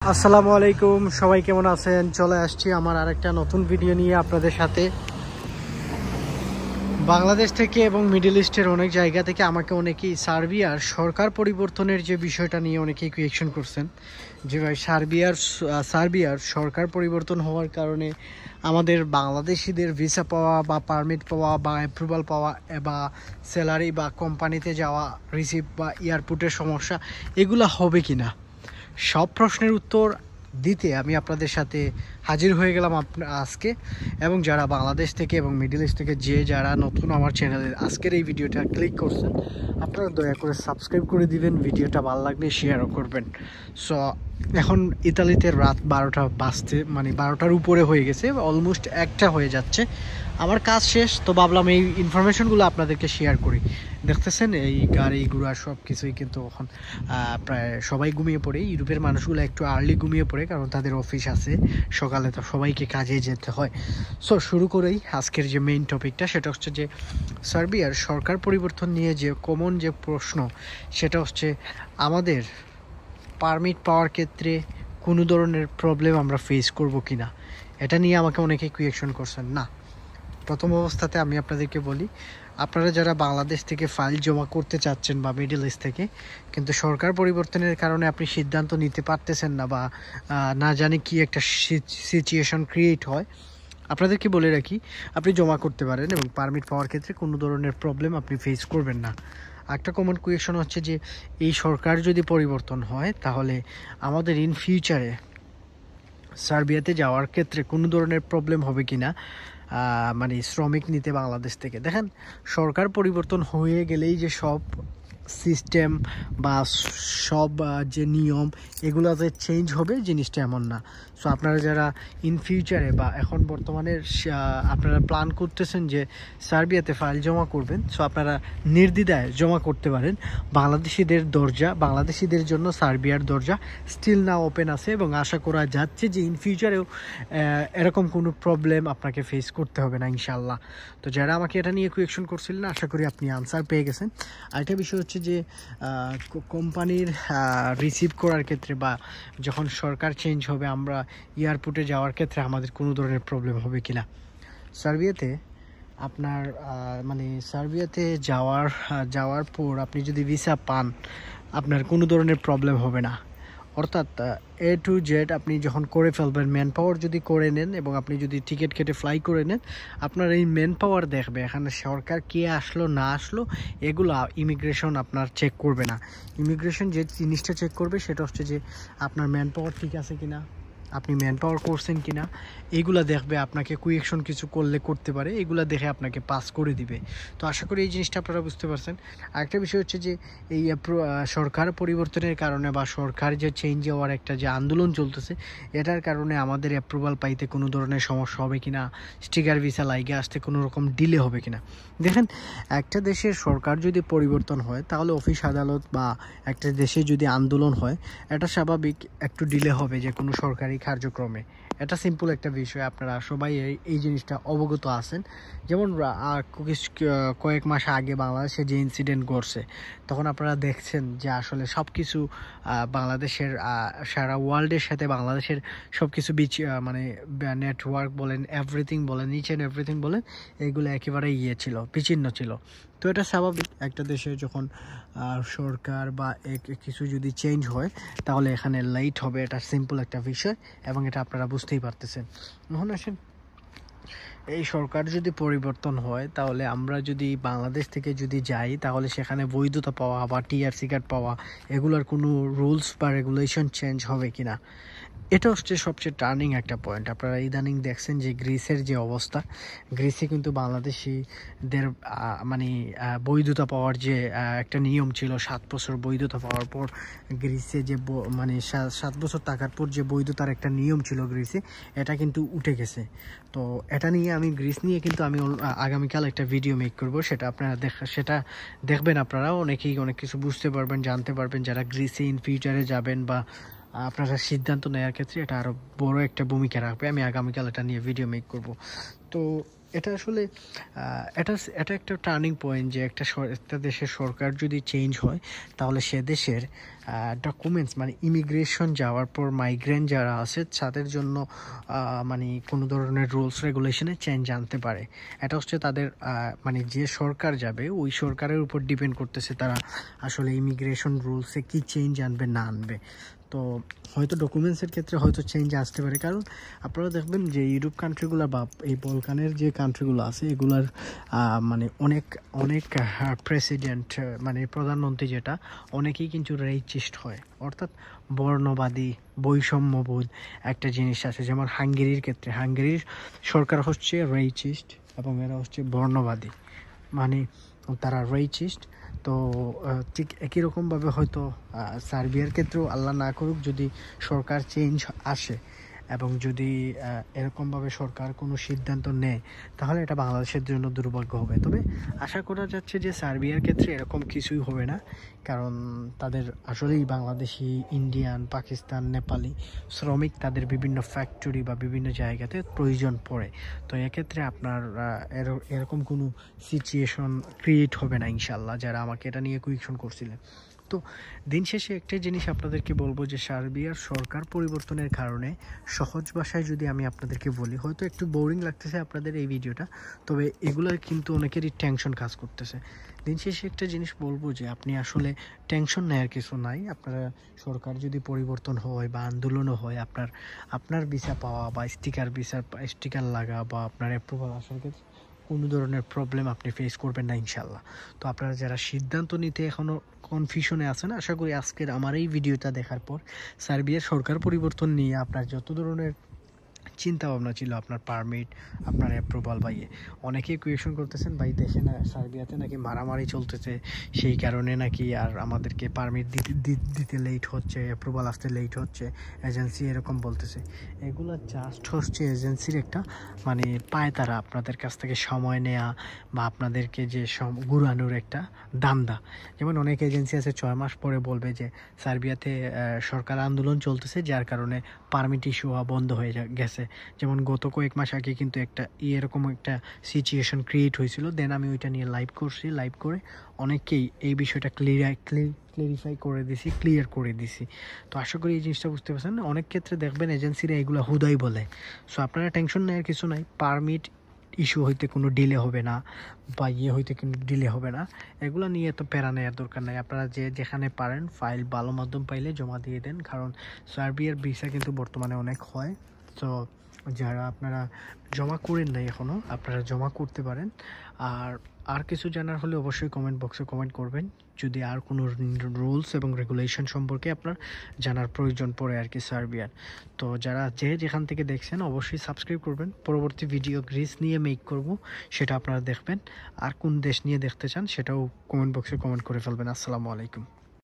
আসসালামু আলাইকুম, সবাই কেমন আছেন? চলে আসছি আমার আরেকটা নতুন ভিডিও নিয়ে আপনাদের সাথে। বাংলাদেশ থেকে এবং মিডল ইস্টের অনেক জায়গা থেকে আমাকে অনেকেই সার্বিয়ার সরকার পরিবর্তনের যে বিষয়টা নিয়ে অনেকেই কোয়েকশন করছেন যে ভাই সার্বিয়ার সরকার পরিবর্তন হওয়ার কারণে আমাদের বাংলাদেশিদের ভিসা পাওয়া বা পারমিট পাওয়া বা অ্যাপ্রুভাল পাওয়া বা স্যালারি বা কোম্পানিতে যাওয়া রিসিভ বা এয়ারপোর্টের সমস্যা এগুলো হবে কি না, সব প্রশ্নের উত্তর দিতে আমি আপনাদের সাথে হাজির হয়ে গেলাম আজকে। এবং যারা বাংলাদেশ থেকে এবং মিডল ইস্ট থেকে যারা নতুন আমার চ্যানেলের আজকের এই ভিডিওটা ক্লিক করছেন, আপনারা দয়া করে সাবস্ক্রাইব করে দিবেন, ভিডিওটা ভালো লাগলে শেয়ারও করবেন। সো এখন ইতালিতে রাত 12টা বাজতে মানে 12টার উপরে হয়ে গেছে, অলমোস্ট 1টা হয়ে যাচ্ছে। আমার কাজ শেষ, তো ভাবলাম এই ইনফরমেশনগুলো আপনাদেরকে শেয়ার করি। দেখতেছেন এই গাড়ি ঘোড়া সব কিছুই কিন্তু এখন প্রায় সবাই ঘুমিয়ে পড়ে। ইউরোপের মানুষগুলো একটু আর্লি ঘুমিয়ে পড়ে, কারণ তাদের অফিস আছে সকালে, তো সবাইকে কাজে যেতে হয়। সো শুরু করেই আজকের যে মেইন টপিকটা, সেটা হচ্ছে যে সার্বিয়ার সরকার পরিবর্তন নিয়ে যে কমন যে প্রশ্ন, সেটা হচ্ছে আমাদের পারমিট পাওয়ার ক্ষেত্রে কোনো ধরনের প্রবলেম আমরা ফেস করব কি না। এটা নিয়ে আমাকে অনেকে কোয়েকশন করছেন। না, প্রথম অবস্থাতে আমি আপনাদেরকে বলি, আপনারা যারা বাংলাদেশ থেকে ফাইল জমা করতে চাচ্ছেন বা মিডল ইস্ট থেকে, কিন্তু সরকার পরিবর্তনের কারণে আপনি সিদ্ধান্ত নিতে পারতেছেন না বা না জানি কি একটা সিচুয়েশন ক্রিয়েট হয়, আপনাদেরকে বলে রাখি আপনি জমা করতে পারেন এবং পারমিট পাওয়ার ক্ষেত্রে কোনো ধরনের প্রবলেম আপনি ফেস করবেন না। একটা কমন কোয়েশন হচ্ছে যে এই সরকার যদি পরিবর্তন হয় তাহলে আমাদের ইন ফিউচারে সার্বিয়াতে যাওয়ার ক্ষেত্রে কোনো ধরনের প্রবলেম হবে কি না, মানে শ্রমিক নিতে বাংলাদেশ থেকে। দেখেন, সরকার পরিবর্তন হয়ে গেলেই যে সব সিস্টেম বা সব যে নিয়ম এগুলোতে চেঞ্জ হবে, জিনিসটা এমন না। সো আপনারা যারা ইন ফিউচারে বা এখন বর্তমানে আপনারা প্ল্যান করতেছেন যে সার্বিয়াতে ফাইল জমা করবেন, সো আপনারা নির্দ্বিধায় জমা করতে পারেন। বাংলাদেশিদের জন্য সার্বিয়ার দরজা স্টিল না ওপেন আছে এবং আশা করা যাচ্ছে যে ইন ফিউচারেও এরকম কোনো প্রবলেম আপনাকে ফেস করতে হবে না ইনশাল্লাহ। তো যারা আমাকে এটা নিয়ে কোয়েকশন করছিলেন, আশা করি আপনি আনসার পেয়ে গেছেন। আরেকটা বিষয় হচ্ছে যে কোম্পানির রিসিভ করার ক্ষেত্রে বা যখন সরকার চেঞ্জ হবে আমরা এয়ারপোর্টে যাওয়ার ক্ষেত্রে আমাদের কোনো ধরনের প্রবলেম হবে কি না। সার্বিয়াতে আপনার মানে সার্বিয়াতে যাওয়ার পর আপনি যদি ভিসা পান, আপনার কোনো ধরনের প্রবলেম হবে না। অর্থাৎ A to Z আপনি যখন করে ফেলবেন, ম্যান পাওয়ার যদি করে নেন এবং আপনি যদি টিকিট কেটে ফ্লাই করে নেন, আপনার এই ম্যান পাওয়ার দেখবে এখানে সরকার কে আসলো না আসলো এগুলো ইমিগ্রেশন আপনার চেক করবে না। ইমিগ্রেশন যে জিনিসটা চেক করবে সেটা হচ্ছে যে আপনার ম্যান পাওয়ার ঠিক আছে কিনা, আপনি ম্যান পাওয়ার করছেন কিনা, এইগুলা দেখবে। আপনাকে কুয়েকশন কিছু করতে পারে, এগুলা দেখে আপনাকে পাস করে দিবে। তো আশা করি এই জিনিসটা আপনারা বুঝতে পারছেন। আরেকটা বিষয় হচ্ছে যে এই সরকার পরিবর্তনের কারণে বা সরকার যে চেঞ্জ হওয়ার একটা যে আন্দোলন চলতেছে, এটার কারণে আমাদের অ্যাপ্রুভাল পাইতে কোনো ধরনের সমস্যা হবে কিনা, স্টিকার ভিসা লাইগে আসতে কোনো রকম ডিলে হবে কিনা। দেখেন, একটা দেশের সরকার যদি পরিবর্তন হয় তাহলে অফিস আদালত বা একটা দেশে যদি আন্দোলন হয়, এটা স্বাভাবিক একটু ডিলে হবে যে কোনো সরকারি কার্যক্রমে। এটা সিম্পল একটা বিষয়, আপনারা সবাই এই জিনিসটা অবগত আছেন। যেমন কয়েক মাস আগে বাংলাদেশে যে ইনসিডেন্ট ঘটছে, তখন আপনারা দেখছেন যে আসলে সব কিছু বাংলাদেশের সারা ওয়ার্ল্ডের সাথে বাংলাদেশের সব কিছু মানে নেটওয়ার্ক বলেন, এভরিথিং বলেন, ইচ অ্যান্ড এভরিথিং বলেন, এইগুলো একেবারে ছিল, বিচ্ছিন্ন ছিল। তো এটা স্বাভাবিক, একটা দেশে যখন সরকার বা কিছু যদি চেঞ্জ হয় তাহলে এখানে লেট হবে, এটা সিম্পল একটা বিষয় এবং এটা আপনারা বুঝতেই পারতেছেন। এখন আসেন, এই সরকার যদি পরিবর্তন হয় তাহলে আমরা যদি বাংলাদেশ থেকে যদি যাই তাহলে সেখানে বৈধতা পাওয়া বা টিআরসি কার্ড পাওয়া, এগুলোর কোনো রুলস বা রেগুলেশন চেঞ্জ হবে কিনা, এটা হচ্ছে সবচেয়ে টার্নিং একটা পয়েন্ট। আপনারা ইদানিং দেখছেন যে গ্রিসের যে অবস্থা, গ্রিসে কিন্তু বাংলাদেশিদের মানে বৈধতা পাওয়ার যে একটা নিয়ম ছিল, 7 বছর বৈধতা পাওয়ার পর গ্রিসে যে মানে 7 বছর থাকার পর যে বৈধতার একটা নিয়ম ছিল গ্রিসে, এটা কিন্তু উঠে গেছে। তো এটা নিয়ে আমি গ্রিস নিয়ে কিন্তু আমি আগামীকাল একটা ভিডিও মেক করব, সেটা আপনারা সেটা দেখবেন। আপনারা অনেকেই অনেক কিছু বুঝতে পারবেন, জানতে পারবেন, যারা গ্রিসে ইন ফিউচারে যাবেন বা আপনারা সিদ্ধান্ত নেওয়ার ক্ষেত্রে এটা আরও বড় একটা ভূমিকা রাখবে। আমি আগামীকাল এটা নিয়ে ভিডিও মেক করব। তো এটা আসলে এটা একটা টার্নিং পয়েন্ট যে একটা দেশের সরকার যদি চেঞ্জ হয় তাহলে সে দেশের ডকুমেন্টস মানে ইমিগ্রেশন যাওয়ার পর মাইগ্রেন্ট যারা আছে তাদের জন্য মানে কোনো ধরনের রুলস রেগুলেশনে চেঞ্জ আনতে পারে। এটা হচ্ছে তাদের মানে যে সরকার যাবে ওই সরকারের উপর ডিপেন্ড করতেছে তারা আসলে ইমিগ্রেশন রুলসে কি চেঞ্জ আনবে না আনবে। তো হয়তো ডকুমেন্টসের ক্ষেত্রে হয়তো চেঞ্জ আসতে পারে, কারণ আপনারা দেখবেন যে ইউরোপ কান্ট্রিগুলো বা এই বলকানের যে কান্ট্রিগুলো আছে এগুলার মানে অনেক অনেক প্রেসিডেন্ট মানে প্রধানমন্ত্রী যেটা অনেকেই কিন্তু রেইচিস্ট হয়, অর্থাৎ বর্ণবাদী বৈষম্যবোধ একটা জিনিস আছে। যেমন হাঙ্গেরির ক্ষেত্রে হাঙ্গেরির সরকার হচ্ছে রেইচিস্ট এবং এরা হচ্ছে বর্ণবাদী, মানে তারা রেইচিস্ট। তো ঠিক একই রকমভাবে হয়তো সার্বিয়ার ক্ষেত্রেও আল্লাহ না করুক যদি সরকার চেঞ্জ আসে এবং যদি এরকমভাবে সরকার কোনো সিদ্ধান্ত নেয় তাহলে এটা বাংলাদেশের জন্য দুর্ভাগ্য হবে। তবে আশা করা যাচ্ছে যে সার্বিয়ার ক্ষেত্রে এরকম কিছুই হবে না, কারণ তাদের আসলেই বাংলাদেশি, ইন্ডিয়ান, পাকিস্তান, নেপালি শ্রমিক তাদের বিভিন্ন ফ্যাক্টরি বা বিভিন্ন জায়গাতে প্রয়োজন পড়ে। তো এক্ষেত্রে আপনার এরকম কোনো সিচুয়েশন ক্রিয়েট হবে না ইনশাল্লাহ, যারা আমাকে এটা নিয়ে কুয়েকশন করছিলেন। তো দিন শেষে একটাই জিনিস আপনাদেরকে বলবো যে সার্বিয়ার সরকার পরিবর্তনের কারণে সহজ ভাষায় যদি আমি আপনাদেরকে বলি, হয়তো একটু বোরিং লাগতেছে আপনাদের এই ভিডিওটা, তবে এগুলো কিন্তু অনেকেরই টেনশন কাজ করতেছে। দিন শেষে একটা জিনিস বলবো যে আপনি আসলে টেনশন নেওয়ার কিছু নাই। আপনারা সরকার যদি পরিবর্তন হয় বা আন্দোলনও হয়, আপনার ভিসা পাওয়া বা স্টিকার লাগা বা আপনার অ্যাপ্রুভাল আসার ক্ষেত্রে কোনো ধরনের প্রবলেম আপনি ফেস করবেন না ইনশাল্লাহ। তো আপনারা যারা সিদ্ধান্ত নিতে এখনও কনফিউশনে আছেন, আশা করি আজকের আমার এই ভিডিওটা দেখার পর সার্বিয়ার সরকার পরিবর্তন নিয়ে আপনার যত ধরনের চিন্তা ভাবনা ছিল, আপনার পারমিট, আপনার অ্যাপ্রুভাল বা অনেকেই কোয়েশন করতেছেন ভাই দেখে না সার্বিয়াতে নাকি মারামারি চলতেছে, সেই কারণে নাকি আর আমাদেরকে পারমিট দিতে লেট হচ্ছে, অ্যাপ্রুভাল আসতে লেট হচ্ছে, এজেন্সি এরকম বলতেছে। এগুলো জাস্ট হচ্ছে এজেন্সির একটা মানে পায়তারা, আপনাদের কাছ থেকে সময় নেয়া বা আপনাদেরকে যে ঘুরানোর একটা দান্দা। যেমন অনেক এজেন্সি আছে 6 মাস পরে বলবে যে সার্বিয়াতে সরকার আন্দোলন চলতেছে যার কারণে পারমিট ইস্যু হওয়া বন্ধ হয়ে গেছে। যেমন গত কয়েক মাস আগে কিন্তু এরকম একটা সিচুয়েশন ক্রিয়েট হয়েছিল, দেন আমি ওইটা নিয়ে লাইভ করছি, লাইভ করে অনেককেই এই বিষয়টা ক্লিয়ার করে দিছি। তো আশা করি এই জিনিসটা বুঝতে পারছেন। অনেক ক্ষেত্রে দেখবেন এজেন্সিরা এগুলো হুদাই বলে, সো আপনারা টেনশন নেওয়ার কিছু নাই। পারমিট ইস্যু হইতে কোনো ডিলে হবে না বা হইতে কোনো ডিলে হবে না, এগুলো নিয়ে তো প্যারা নেওয়ার দরকার নাই। আপনারা যেখানে পারেন ফাইল ভালো মাধ্যম পাইলে জমা দিয়ে দেন, কারণ সার্বিয়ার ভিসা কিন্তু বর্তমানে অনেক হয়। তো যারা আপনারা জমা করেন নাই এখনও, আপনারা জমা করতে পারেন। আর কিছু জানার হলে অবশ্যই কমেন্ট বক্সে কমেন্ট করবেন, যদি আর কোনো রুলস এবং রেগুলেশন সম্পর্কে আপনার জানার প্রয়োজন পড়ে আর কি সার্বিয়ার। তো যারা যেখান থেকে দেখছেন অবশ্যই সাবস্ক্রাইব করবেন। পরবর্তী ভিডিও গ্রিস নিয়ে মেক করব, সেটা আপনারা দেখবেন। আর কোন দেশ নিয়ে দেখতে চান সেটাও কমেন্ট বক্সে কমেন্ট করে ফেলবেন। আসসালামু আলাইকুম।